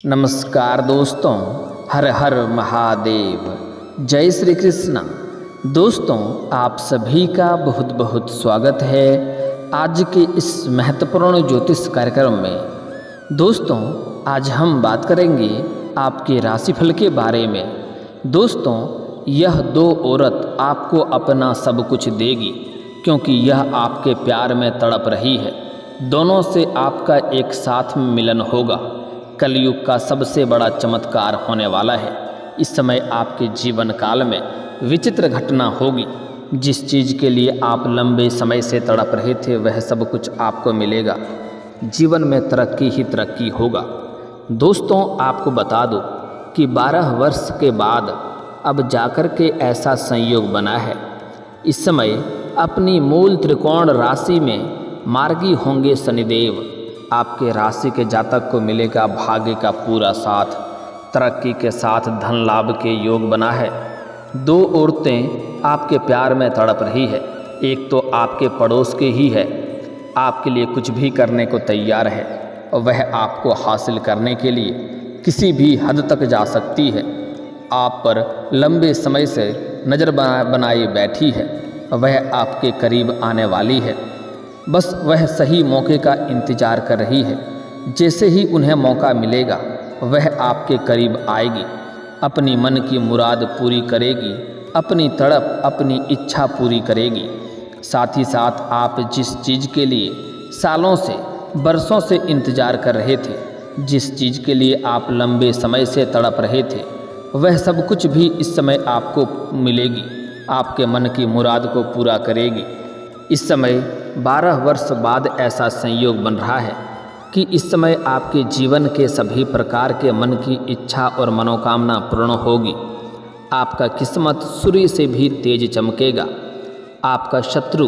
नमस्कार दोस्तों, हर हर महादेव, जय श्री कृष्णा। दोस्तों, आप सभी का बहुत बहुत स्वागत है आज के इस महत्वपूर्ण ज्योतिष कार्यक्रम में। दोस्तों, आज हम बात करेंगे आपके राशिफल के बारे में। दोस्तों, यह दो औरत आपको अपना सब कुछ देगी क्योंकि यह आपके प्यार में तड़प रही है। दोनों से आपका एक साथ में मिलन होगा। कलयुग का सबसे बड़ा चमत्कार होने वाला है। इस समय आपके जीवन काल में विचित्र घटना होगी। जिस चीज़ के लिए आप लंबे समय से तड़प रहे थे वह सब कुछ आपको मिलेगा। जीवन में तरक्की ही तरक्की होगा। दोस्तों, आपको बता दो कि 12 वर्ष के बाद अब जाकर के ऐसा संयोग बना है। इस समय अपनी मूल त्रिकोण राशि में मार्गी होंगे शनिदेव। आपके राशि के जातक को मिलेगा भाग्य का पूरा साथ। तरक्की के साथ धन लाभ के योग बना है। दो औरतें आपके प्यार में तड़प रही है। एक तो आपके पड़ोस के ही है, आपके लिए कुछ भी करने को तैयार है और वह आपको हासिल करने के लिए किसी भी हद तक जा सकती है। आप पर लंबे समय से नज़र बनाए बैठी है। वह आपके करीब आने वाली है। बस वह सही मौके का इंतज़ार कर रही है। जैसे ही उन्हें मौका मिलेगा वह आपके करीब आएगी, अपनी मन की मुराद पूरी करेगी, अपनी तड़प अपनी इच्छा पूरी करेगी। साथ ही साथ आप जिस चीज़ के लिए सालों से बरसों से इंतज़ार कर रहे थे, जिस चीज़ के लिए आप लंबे समय से तड़प रहे थे, वह सब कुछ भी इस समय आपको मिलेगी। आपके मन की मुराद को पूरा करेगी। इस समय 12 वर्ष बाद ऐसा संयोग बन रहा है कि इस समय आपके जीवन के सभी प्रकार के मन की इच्छा और मनोकामना पूर्ण होगी। आपका किस्मत सूर्य से भी तेज चमकेगा। आपका शत्रु,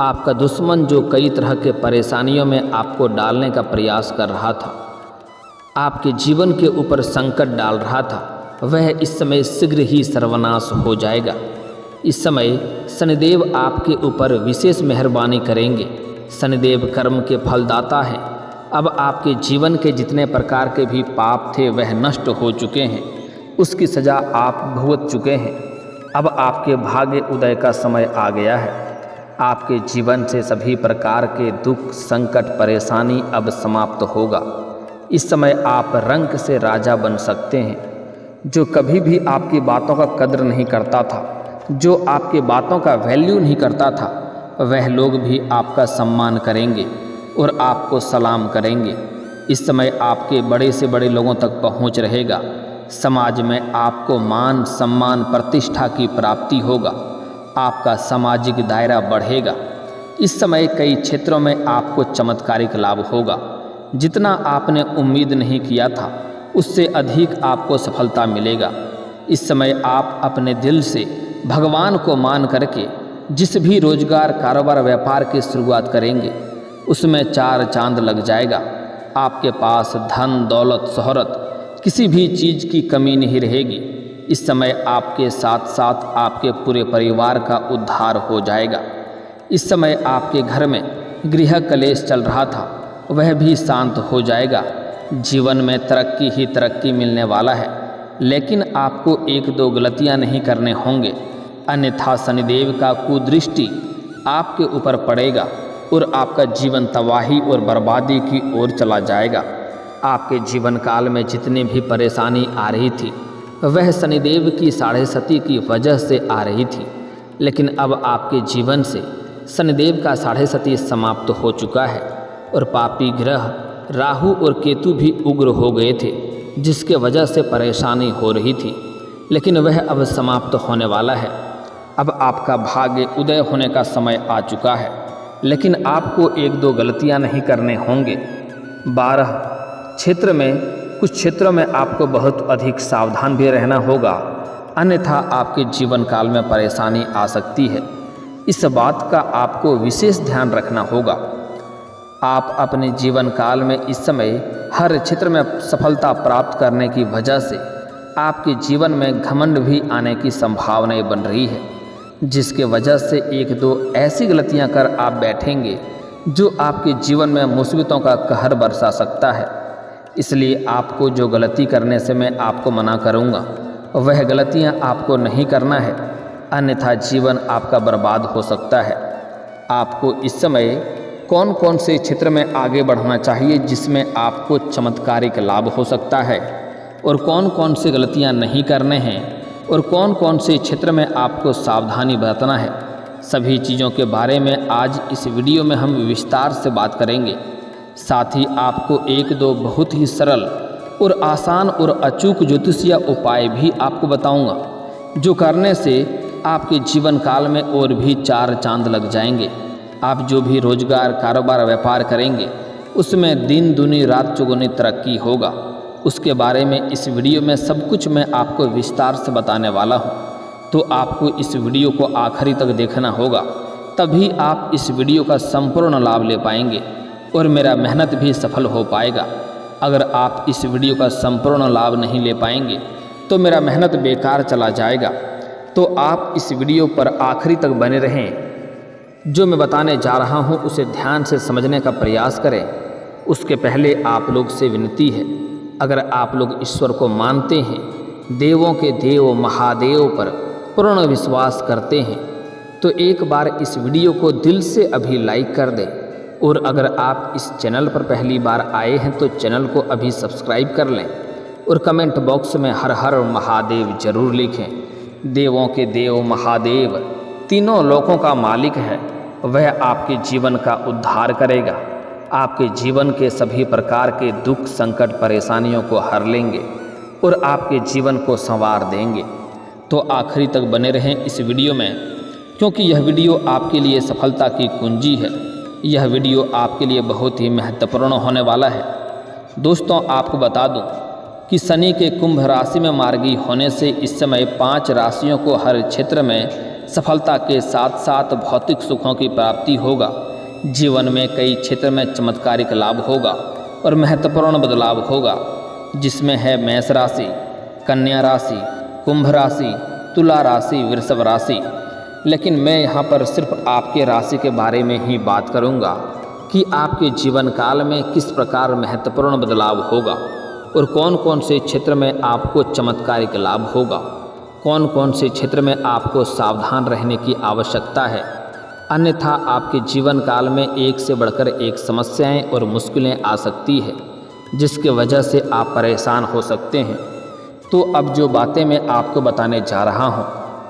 आपका दुश्मन जो कई तरह के परेशानियों में आपको डालने का प्रयास कर रहा था, आपके जीवन के ऊपर संकट डाल रहा था, वह इस समय शीघ्र ही सर्वनाश हो जाएगा। इस समय शनिदेव आपके ऊपर विशेष मेहरबानी करेंगे। शनिदेव कर्म के फलदाता हैं। अब आपके जीवन के जितने प्रकार के भी पाप थे वह नष्ट हो चुके हैं। उसकी सज़ा आप भुगत चुके हैं। अब आपके भाग्य उदय का समय आ गया है। आपके जीवन से सभी प्रकार के दुख, संकट, परेशानी अब समाप्त होगा। इस समय आप रंक से राजा बन सकते हैं। जो कभी भी आपकी बातों का कद्र नहीं करता था, जो आपकी बातों का वैल्यू नहीं करता था, वह लोग भी आपका सम्मान करेंगे और आपको सलाम करेंगे। इस समय आपके बड़े से बड़े लोगों तक पहुंच रहेगा। समाज में आपको मान सम्मान प्रतिष्ठा की प्राप्ति होगा। आपका सामाजिक दायरा बढ़ेगा। इस समय कई क्षेत्रों में आपको चमत्कारिक लाभ होगा। जितना आपने उम्मीद नहीं किया था उससे अधिक आपको सफलता मिलेगा। इस समय आप अपने दिल से भगवान को मान करके जिस भी रोजगार, कारोबार, व्यापार की शुरुआत करेंगे उसमें 4 चांद लग जाएगा। आपके पास धन, दौलत, शोहरत, किसी भी चीज़ की कमी नहीं रहेगी। इस समय आपके साथ साथ आपके पूरे परिवार का उद्धार हो जाएगा। इस समय आपके घर में गृह कलेश चल रहा था वह भी शांत हो जाएगा। जीवन में तरक्की ही तरक्की मिलने वाला है। लेकिन आपको 1-2 गलतियां नहीं करने होंगे, अन्यथा शनिदेव का कुदृष्टि आपके ऊपर पड़ेगा और आपका जीवन तबाही और बर्बादी की ओर चला जाएगा। आपके जीवन काल में जितनी भी परेशानी आ रही थी वह शनिदेव की 6.5 की वजह से आ रही थी। लेकिन अब आपके जीवन से शनिदेव का 6.5 समाप्त हो चुका है और पापी ग्रह राहु और केतु भी उग्र हो गए थे, जिसके वजह से परेशानी हो रही थी। लेकिन वह अब समाप्त होने वाला है। अब आपका भाग्य उदय होने का समय आ चुका है। लेकिन आपको 1-2 गलतियां नहीं करने होंगे। 12 क्षेत्र में कुछ क्षेत्रों में आपको बहुत अधिक सावधान भी रहना होगा, अन्यथा आपके जीवन काल में परेशानी आ सकती है। इस बात का आपको विशेष ध्यान रखना होगा। आप अपने जीवन काल में इस समय हर क्षेत्र में सफलता प्राप्त करने की वजह से आपके जीवन में घमंड भी आने की संभावनाएं बन रही है, जिसके वजह से 1-2 ऐसी गलतियां कर आप बैठेंगे जो आपके जीवन में मुसीबतों का कहर बरसा सकता है। इसलिए आपको जो गलती करने से मैं आपको मना करूँगा वह गलतियाँ आपको नहीं करना है, अन्यथा जीवन आपका बर्बाद हो सकता है। आपको इस समय कौन कौन से क्षेत्र में आगे बढ़ना चाहिए जिसमें आपको चमत्कारिक लाभ हो सकता है, और कौन कौन से गलतियां नहीं करने हैं, और कौन कौन से क्षेत्र में आपको सावधानी बरतना है, सभी चीज़ों के बारे में आज इस वीडियो में हम विस्तार से बात करेंगे। साथ ही आपको एक दो बहुत ही सरल और आसान और अचूक ज्योतिषीय उपाय भी आपको बताऊंगा, जो करने से आपके जीवन काल में और भी 4 चांद लग जाएंगे। आप जो भी रोजगार, कारोबार, व्यापार करेंगे उसमें दिन दूनी रात चौगुनी तरक्की होगा। उसके बारे में इस वीडियो में सब कुछ मैं आपको विस्तार से बताने वाला हूँ, तो आपको इस वीडियो को आखिरी तक देखना होगा, तभी आप इस वीडियो का संपूर्ण लाभ ले पाएंगे और मेरा मेहनत भी सफल हो पाएगा। अगर आप इस वीडियो का संपूर्ण लाभ नहीं ले पाएंगे तो मेरा मेहनत बेकार चला जाएगा। तो आप इस वीडियो पर आखिरी तक बने रहें। जो मैं बताने जा रहा हूँ उसे ध्यान से समझने का प्रयास करें। उसके पहले आप लोग से विनती है, अगर आप लोग ईश्वर को मानते हैं, देवों के देव महादेव पर पूर्ण विश्वास करते हैं, तो एक बार इस वीडियो को दिल से अभी लाइक कर दें। और अगर आप इस चैनल पर पहली बार आए हैं तो चैनल को अभी सब्सक्राइब कर लें और कमेंट बॉक्स में हर हर महादेव जरूर लिखें। देवों के देव महादेव तीनों लोकों का मालिक है, वह आपके जीवन का उद्धार करेगा, आपके जीवन के सभी प्रकार के दुख, संकट, परेशानियों को हर लेंगे और आपके जीवन को संवार देंगे। तो आखिरी तक बने रहें इस वीडियो में, क्योंकि यह वीडियो आपके लिए सफलता की कुंजी है। यह वीडियो आपके लिए बहुत ही महत्वपूर्ण होने वाला है। दोस्तों, आपको बता दूं कि शनि के कुंभ राशि में मार्गी होने से इस समय 5 राशियों को हर क्षेत्र में सफलता के साथ साथ भौतिक सुखों की प्राप्ति होगा। जीवन में कई क्षेत्र में चमत्कारिक लाभ होगा और महत्वपूर्ण बदलाव होगा, जिसमें है मेष राशि, कन्या राशि, कुंभ राशि, तुला राशि, वृषभ राशि। लेकिन मैं यहाँ पर सिर्फ आपके राशि के बारे में ही बात करूँगा कि आपके जीवन काल में किस प्रकार महत्वपूर्ण बदलाव होगा और कौन कौन से क्षेत्र में आपको चमत्कारिक लाभ होगा, कौन कौन से क्षेत्र में आपको सावधान रहने की आवश्यकता है, अन्यथा आपके जीवन काल में एक से बढ़कर एक समस्याएं और मुश्किलें आ सकती है, जिसके वजह से आप परेशान हो सकते हैं। तो अब जो बातें मैं आपको बताने जा रहा हूँ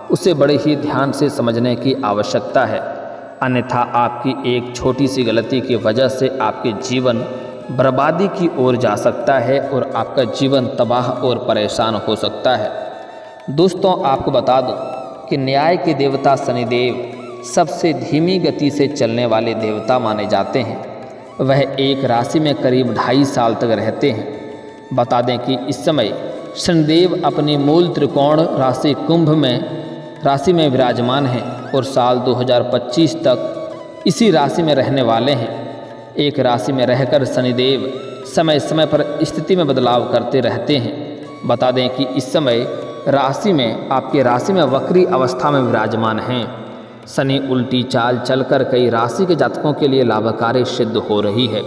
उसे बड़े ही ध्यान से समझने की आवश्यकता है, अन्यथा आपकी एक छोटी सी गलती की वजह से आपके जीवन बर्बादी की ओर जा सकता है और आपका जीवन तबाह और परेशान हो सकता है। दोस्तों, आपको बता दूं कि न्याय के देवता शनिदेव सबसे धीमी गति से चलने वाले देवता माने जाते हैं। वह एक राशि में करीब 2.5 साल तक रहते हैं। बता दें कि इस समय शनिदेव अपनी मूल त्रिकोण राशि कुंभ राशि में विराजमान हैं और साल 2025 तक इसी राशि में रहने वाले हैं। एक राशि में रहकर शनिदेव समय समय पर स्थिति में बदलाव करते रहते हैं। बता दें कि इस समय आपके राशि में वक्री अवस्था में विराजमान हैं। शनि उल्टी चाल चलकर कई राशि के जातकों के लिए लाभकारी सिद्ध हो रही है,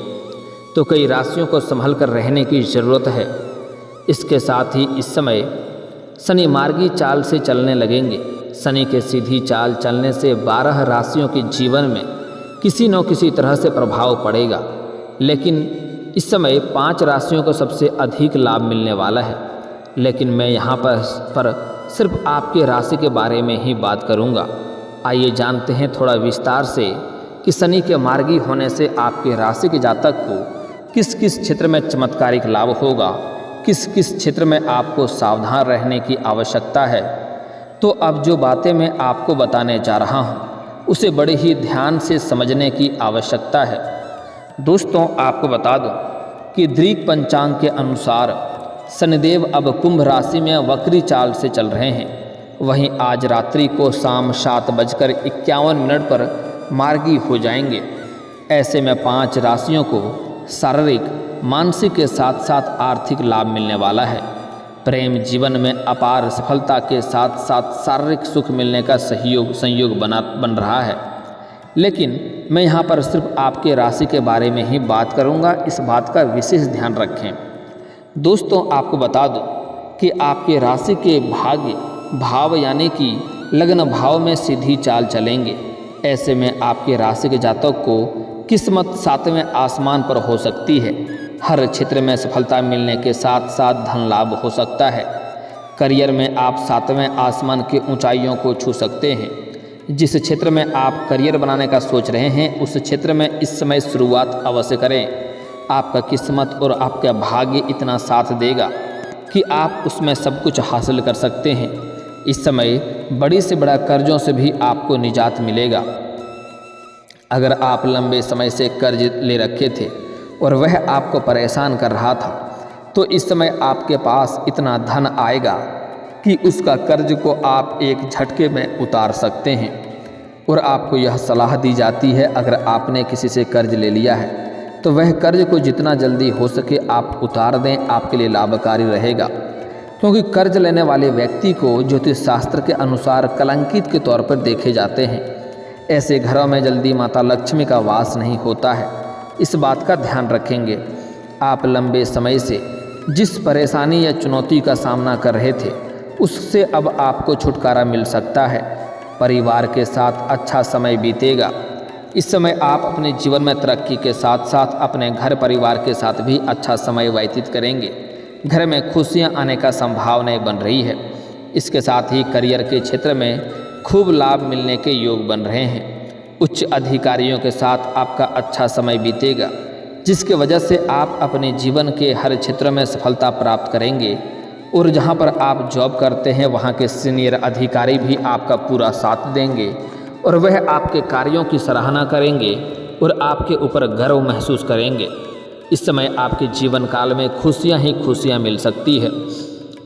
तो कई राशियों को संभल कर रहने की ज़रूरत है। इसके साथ ही इस समय शनि मार्गी चाल से चलने लगेंगे। शनि के सीधी चाल चलने से 12 राशियों के जीवन में किसी न किसी तरह से प्रभाव पड़ेगा, लेकिन इस समय 5 राशियों को सबसे अधिक लाभ मिलने वाला है। लेकिन मैं यहाँ पर सिर्फ आपके राशि के बारे में ही बात करूँगा। आइए जानते हैं थोड़ा विस्तार से कि शनि के मार्गी होने से आपके राशि के जातक को किस किस क्षेत्र में चमत्कारिक लाभ होगा, किस किस क्षेत्र में आपको सावधान रहने की आवश्यकता है। तो अब जो बातें मैं आपको बताने जा रहा हूँ उसे बड़े ही ध्यान से समझने की आवश्यकता है। दोस्तों, आपको बता दूं कि दृक पंचांग के अनुसार शनिदेव अब कुंभ राशि में वक्री चाल से चल रहे हैं। वहीं आज रात्रि को शाम 7:51 पर मार्गी हो जाएंगे। ऐसे में 5 राशियों को शारीरिक, मानसिक के साथ साथ आर्थिक लाभ मिलने वाला है। प्रेम जीवन में अपार सफलता के साथ साथ शारीरिक सुख मिलने का संयोग बन रहा है। लेकिन मैं यहाँ पर सिर्फ आपके राशि के बारे में ही बात करूँगा, इस बात का विशेष ध्यान रखें। दोस्तों आपको बता दूं कि आपके राशि के भाग्य भाव यानी कि लग्न भाव में सीधी चाल चलेंगे। ऐसे में आपके राशि के जातक को किस्मत 7वें आसमान पर हो सकती है। हर क्षेत्र में सफलता मिलने के साथ साथ धन लाभ हो सकता है। करियर में आप 7वें आसमान की ऊंचाइयों को छू सकते हैं। जिस क्षेत्र में आप करियर बनाने का सोच रहे हैं उस क्षेत्र में इस समय शुरुआत अवश्य करें। आपका किस्मत और आपका भाग्य इतना साथ देगा कि आप उसमें सब कुछ हासिल कर सकते हैं। इस समय बड़ी से बड़ा कर्जों से भी आपको निजात मिलेगा। अगर आप लंबे समय से कर्ज ले रखे थे और वह आपको परेशान कर रहा था तो इस समय आपके पास इतना धन आएगा कि उसका कर्ज को आप एक झटके में उतार सकते हैं। और आपको यह सलाह दी जाती है, अगर आपने किसी से कर्ज ले लिया है तो वह कर्ज को जितना जल्दी हो सके आप उतार दें, आपके लिए लाभकारी रहेगा। क्योंकि कर्ज लेने वाले व्यक्ति को ज्योतिष शास्त्र के अनुसार कलंकित के तौर पर देखे जाते हैं। ऐसे घरों में जल्दी माता लक्ष्मी का वास नहीं होता है। इस बात का ध्यान रखेंगे। आप लंबे समय से जिस परेशानी या चुनौती का सामना कर रहे थे उससे अब आपको छुटकारा मिल सकता है। परिवार के साथ अच्छा समय बीतेगा। इस समय आप अपने जीवन में तरक्की के साथ साथ अपने घर परिवार के साथ भी अच्छा समय व्यतीत करेंगे। घर में खुशियां आने का संभावनाएं बन रही है। इसके साथ ही करियर के क्षेत्र में खूब लाभ मिलने के योग बन रहे हैं। उच्च अधिकारियों के साथ आपका अच्छा समय बीतेगा, जिसके वजह से आप अपने जीवन के हर क्षेत्र में सफलता प्राप्त करेंगे। और जहां पर आप जॉब करते हैं वहां के सीनियर अधिकारी भी आपका पूरा साथ देंगे और वह आपके कार्यों की सराहना करेंगे और आपके ऊपर गर्व महसूस करेंगे। इस समय आपके जीवन काल में खुशियां ही खुशियां मिल सकती है।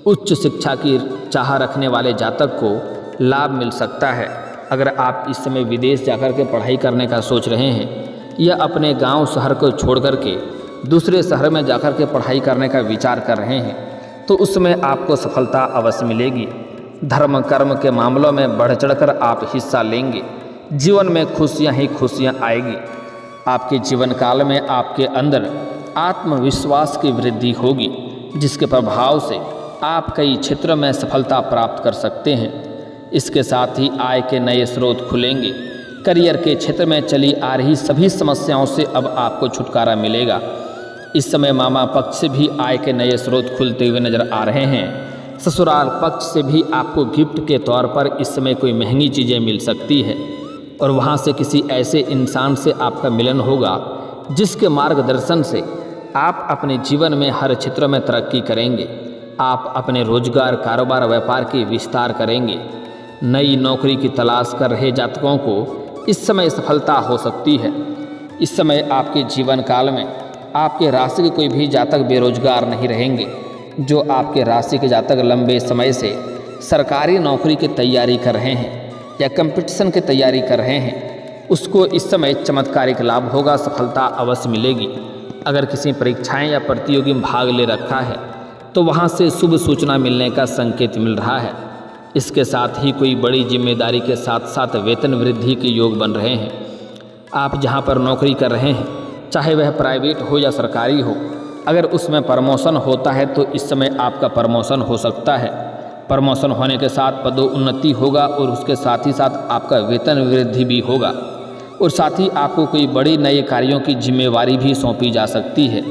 उच्च शिक्षा की चाह रखने वाले जातक को लाभ मिल सकता है। अगर आप इस समय विदेश जाकर के पढ़ाई करने का सोच रहे हैं या अपने गांव शहर को छोड़ करके दूसरे शहर में जाकर के पढ़ाई करने का विचार कर रहे हैं तो उसमें आपको सफलता अवश्य मिलेगी। धर्म कर्म के मामलों में बढ़ चढ़कर आप हिस्सा लेंगे। जीवन में खुशियां ही खुशियां आएगी। आपके जीवन काल में आपके अंदर आत्मविश्वास की वृद्धि होगी, जिसके प्रभाव से आप कई क्षेत्रों में सफलता प्राप्त कर सकते हैं। इसके साथ ही आय के नए स्रोत खुलेंगे। करियर के क्षेत्र में चली आ रही सभी समस्याओं से अब आपको छुटकारा मिलेगा। इस समय मामा पक्ष से भी आय के नए स्रोत खुलते हुए नजर आ रहे हैं। ससुराल पक्ष से भी आपको गिफ्ट के तौर पर इस समय कोई महंगी चीज़ें मिल सकती है और वहां से किसी ऐसे इंसान से आपका मिलन होगा जिसके मार्गदर्शन से आप अपने जीवन में हर क्षेत्र में तरक्की करेंगे। आप अपने रोजगार, कारोबार, व्यापार की विस्तार करेंगे। नई नौकरी की तलाश कर रहे जातकों को इस समय सफलता हो सकती है। इस समय आपके जीवन काल में आपके राशि के कोई भी जातक बेरोजगार नहीं रहेंगे। जो आपके राशि के जातक लंबे समय से सरकारी नौकरी की तैयारी कर रहे हैं या कंपटीशन की तैयारी कर रहे हैं उसको इस समय चमत्कारिक लाभ होगा, सफलता अवश्य मिलेगी। अगर किसी परीक्षाएं या प्रतियोगी में भाग ले रखा है तो वहां से शुभ सूचना मिलने का संकेत मिल रहा है। इसके साथ ही कोई बड़ी जिम्मेदारी के साथ साथ वेतन वृद्धि के योग बन रहे हैं। आप जहां पर नौकरी कर रहे हैं, चाहे वह प्राइवेट हो या सरकारी हो, अगर उसमें प्रमोशन होता है तो इस समय आपका प्रमोशन हो सकता है। प्रमोशन होने के साथ पदोन्नति होगा और उसके साथ ही साथ आपका वेतन वृद्धि भी होगा और साथ ही आपको कोई बड़ी नए कार्यों की जिम्मेवारी भी सौंपी जा सकती है,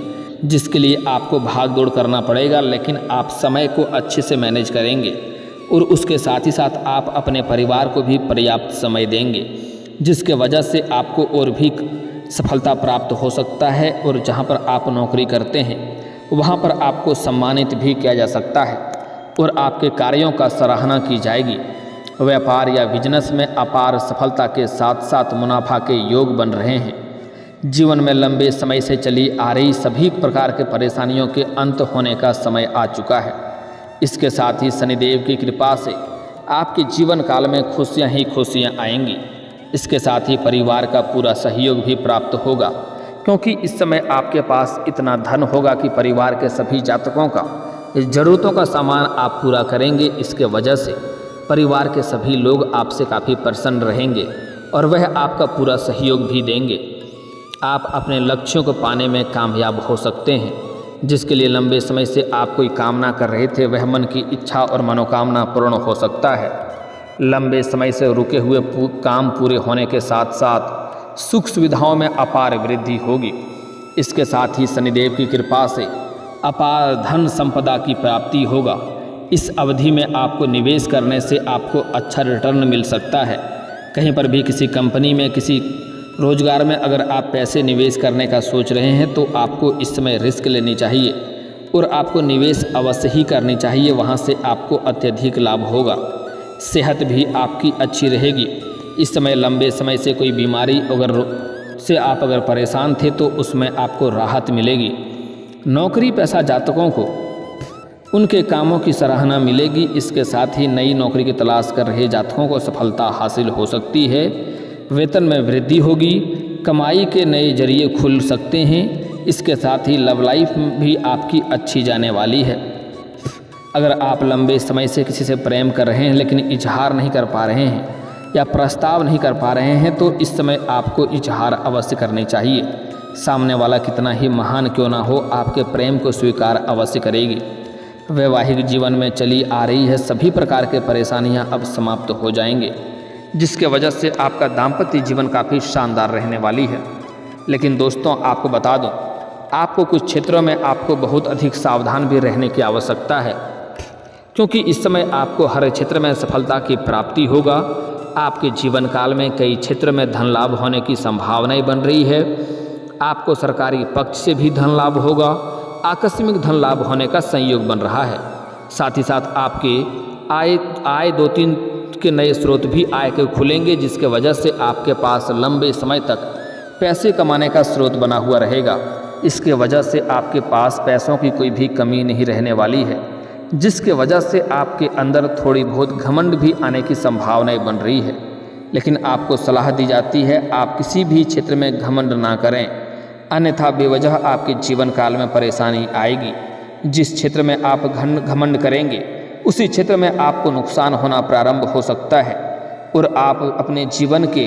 जिसके लिए आपको भाग दौड़ करना पड़ेगा। लेकिन आप समय को अच्छे से मैनेज करेंगे और उसके साथ ही साथ आप अपने परिवार को भी पर्याप्त समय देंगे, जिसके वजह से आपको और भी सफलता प्राप्त हो सकता है। और जहां पर आप नौकरी करते हैं वहां पर आपको सम्मानित भी किया जा सकता है और आपके कार्यों का सराहना की जाएगी। व्यापार या बिजनेस में अपार सफलता के साथ साथ मुनाफा के योग बन रहे हैं। जीवन में लंबे समय से चली आ रही सभी प्रकार के परेशानियों के अंत होने का समय आ चुका है। इसके साथ ही शनिदेव की कृपा से आपके जीवन काल में खुशियां ही खुशियां आएंगी। इसके साथ ही परिवार का पूरा सहयोग भी प्राप्त होगा, क्योंकि इस समय आपके पास इतना धन होगा कि परिवार के सभी जातकों का ज़रूरतों का सामान आप पूरा करेंगे। इसके वजह से परिवार के सभी लोग आपसे काफ़ी प्रसन्न रहेंगे और वह आपका पूरा सहयोग भी देंगे। आप अपने लक्ष्यों को पाने में कामयाब हो सकते हैं। जिसके लिए लंबे समय से आप कोई कामना कर रहे थे, वह मन की इच्छा और मनोकामना पूर्ण हो सकता है। लंबे समय से रुके हुए काम पूरे होने के साथ साथ सुख सुविधाओं में अपार वृद्धि होगी। इसके साथ ही शनिदेव की कृपा से अपार धन संपदा की प्राप्ति होगा। इस अवधि में आपको निवेश करने से आपको अच्छा रिटर्न मिल सकता है। कहीं पर भी किसी कंपनी में, किसी रोजगार में अगर आप पैसे निवेश करने का सोच रहे हैं तो आपको इस समय रिस्क लेनी चाहिए और आपको निवेश अवश्य ही करनी चाहिए। वहाँ से आपको अत्यधिक लाभ होगा। सेहत भी आपकी अच्छी रहेगी। इस समय लंबे समय से कोई बीमारी से आप अगर परेशान थे तो उसमें आपको राहत मिलेगी। नौकरी पेशा जातकों को उनके कामों की सराहना मिलेगी। इसके साथ ही नई नौकरी की तलाश कर रहे जातकों को सफलता हासिल हो सकती है। वेतन में वृद्धि होगी। कमाई के नए जरिए खुल सकते हैं। इसके साथ ही लव लाइफ भी आपकी अच्छी जाने वाली है। अगर आप लंबे समय से किसी से प्रेम कर रहे हैं लेकिन इजहार नहीं कर पा रहे हैं या प्रस्ताव नहीं कर पा रहे हैं तो इस समय आपको इजहार अवश्य करनी चाहिए। सामने वाला कितना ही महान क्यों ना हो, आपके प्रेम को स्वीकार अवश्य करेगी। वैवाहिक जीवन में चली आ रही है सभी प्रकार के परेशानियां अब समाप्त हो जाएंगे, जिसके वजह से आपका दाम्पत्य जीवन काफ़ी शानदार रहने वाली है। लेकिन दोस्तों, आपको बता दूं, आपको कुछ क्षेत्रों में आपको बहुत अधिक सावधान भी रहने की आवश्यकता है, क्योंकि इस समय आपको हर क्षेत्र में सफलता की प्राप्ति होगा। आपके जीवन काल में कई क्षेत्र में धन लाभ होने की संभावनाएं बन रही है। आपको सरकारी पक्ष से भी धन लाभ होगा। आकस्मिक धन लाभ होने का संयोग बन रहा है। साथ ही साथ आपके आय 2-3 के नए स्रोत भी आय के खुलेंगे, जिसके वजह से आपके पास लंबे समय तक पैसे कमाने का स्रोत बना हुआ रहेगा। इसके वजह से आपके पास पैसों की कोई भी कमी नहीं रहने वाली है, जिसके वजह से आपके अंदर थोड़ी बहुत घमंड भी आने की संभावनाएं बन रही है। लेकिन आपको सलाह दी जाती है आप किसी भी क्षेत्र में घमंड ना करें, अन्यथा बेवजह आपके जीवन काल में परेशानी आएगी। जिस क्षेत्र में आप घमंड करेंगे उसी क्षेत्र में आपको नुकसान होना प्रारंभ हो सकता है और आप अपने जीवन के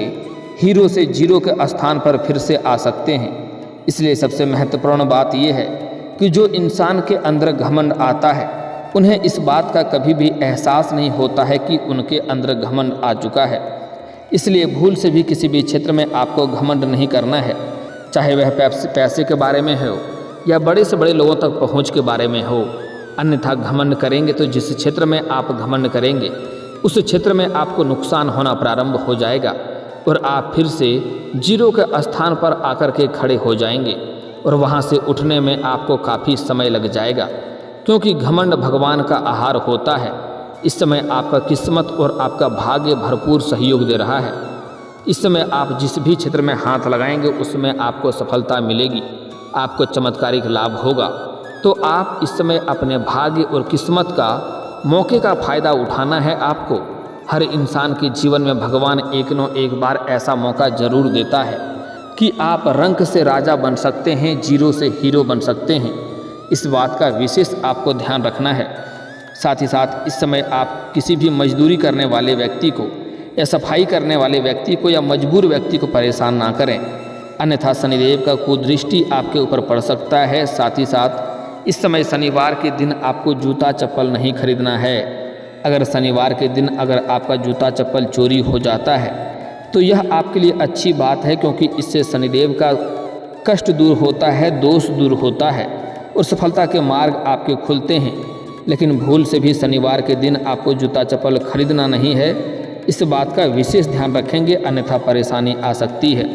हीरो से जीरो के स्थान पर फिर से आ सकते हैं। इसलिए सबसे महत्वपूर्ण बात यह है कि जो इंसान के अंदर घमंड आता है उन्हें इस बात का कभी भी एहसास नहीं होता है कि उनके अंदर घमंड आ चुका है। इसलिए भूल से भी किसी भी क्षेत्र में आपको घमंड नहीं करना है, चाहे वह पैसे के बारे में हो या बड़े से बड़े लोगों तक पहुंच के बारे में हो। अन्यथा घमंड करेंगे तो जिस क्षेत्र में आप घमंड करेंगे उस क्षेत्र में आपको नुकसान होना प्रारंभ हो जाएगा और आप फिर से जीरो के स्थान पर आकर के खड़े हो जाएंगे और वहां से उठने में आपको काफ़ी समय लग जाएगा, क्योंकि घमंड भगवान का आहार होता है। इस समय आपका किस्मत और आपका भाग्य भरपूर सहयोग दे रहा है। इस समय आप जिस भी क्षेत्र में हाथ लगाएंगे उसमें आपको सफलता मिलेगी, आपको चमत्कारिक लाभ होगा। तो आप इस समय अपने भाग्य और किस्मत का मौके का फ़ायदा उठाना है। आपको हर इंसान के जीवन में भगवान एक न एक बार ऐसा मौका ज़रूर देता है कि आप रंक से राजा बन सकते हैं, जीरो से हीरो बन सकते हैं। इस बात का विशेष आपको ध्यान रखना है। साथ ही साथ इस समय आप किसी भी मजदूरी करने वाले व्यक्ति को या सफाई करने वाले व्यक्ति को या मजबूर व्यक्ति को परेशान ना करें, अन्यथा शनिदेव का कुदृष्टि आपके ऊपर पड़ सकता है। साथ ही साथ इस समय शनिवार के दिन आपको जूता चप्पल नहीं खरीदना है। अगर शनिवार के दिन अगर आपका जूता चप्पल चोरी हो जाता है तो यह आपके लिए अच्छी बात है, क्योंकि इससे शनिदेव का कष्ट दूर होता है, दोष दूर होता है और सफलता के मार्ग आपके खुलते हैं। लेकिन भूल से भी शनिवार के दिन आपको जूता चप्पल खरीदना नहीं है, इस बात का विशेष ध्यान रखेंगे, अन्यथा परेशानी आ सकती है।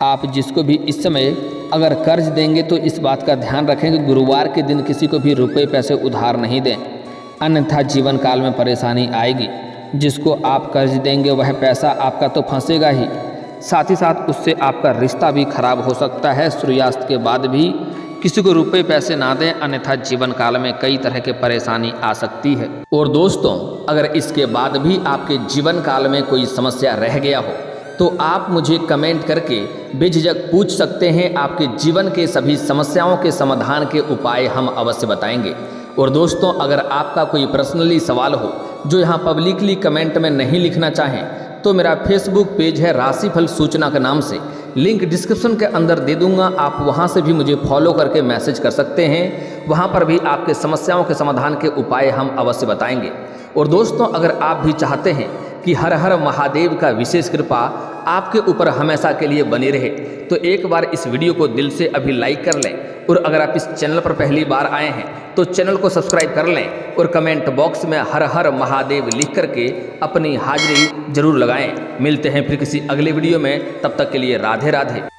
आप जिसको भी इस समय अगर कर्ज देंगे तो इस बात का ध्यान रखें कि गुरुवार के दिन किसी को भी रुपए पैसे उधार नहीं दें, अन्यथा जीवन काल में परेशानी आएगी। जिसको आप कर्ज देंगे वह पैसा आपका तो फंसेगा ही, साथ ही साथ उससे आपका रिश्ता भी खराब हो सकता है। सूर्यास्त के बाद भी किसी को रुपए पैसे ना दें, अन्यथा जीवन काल में कई तरह के परेशानी आ सकती है। और दोस्तों, अगर इसके बाद भी आपके जीवन काल में कोई समस्या रह गया हो तो आप मुझे कमेंट करके बेझिझक पूछ सकते हैं। आपके जीवन के सभी समस्याओं के समाधान के उपाय हम अवश्य बताएंगे। और दोस्तों, अगर आपका कोई पर्सनली सवाल हो जो यहाँ पब्लिकली कमेंट में नहीं लिखना चाहें तो मेरा फेसबुक पेज है राशिफल सूचना के नाम से, लिंक डिस्क्रिप्शन के अंदर दे दूंगा, आप वहां से भी मुझे फॉलो करके मैसेज कर सकते हैं। वहां पर भी आपके समस्याओं के समाधान के उपाय हम अवश्य बताएंगे। और दोस्तों, अगर आप भी चाहते हैं कि हर हर महादेव का विशेष कृपा आपके ऊपर हमेशा के लिए बनी रहे, तो एक बार इस वीडियो को दिल से अभी लाइक कर लें। और अगर आप इस चैनल पर पहली बार आए हैं तो चैनल को सब्सक्राइब कर लें और कमेंट बॉक्स में हर हर महादेव लिख करके अपनी हाजिरी जरूर लगाएं। मिलते हैं फिर किसी अगले वीडियो में, तब तक के लिए राधे राधे।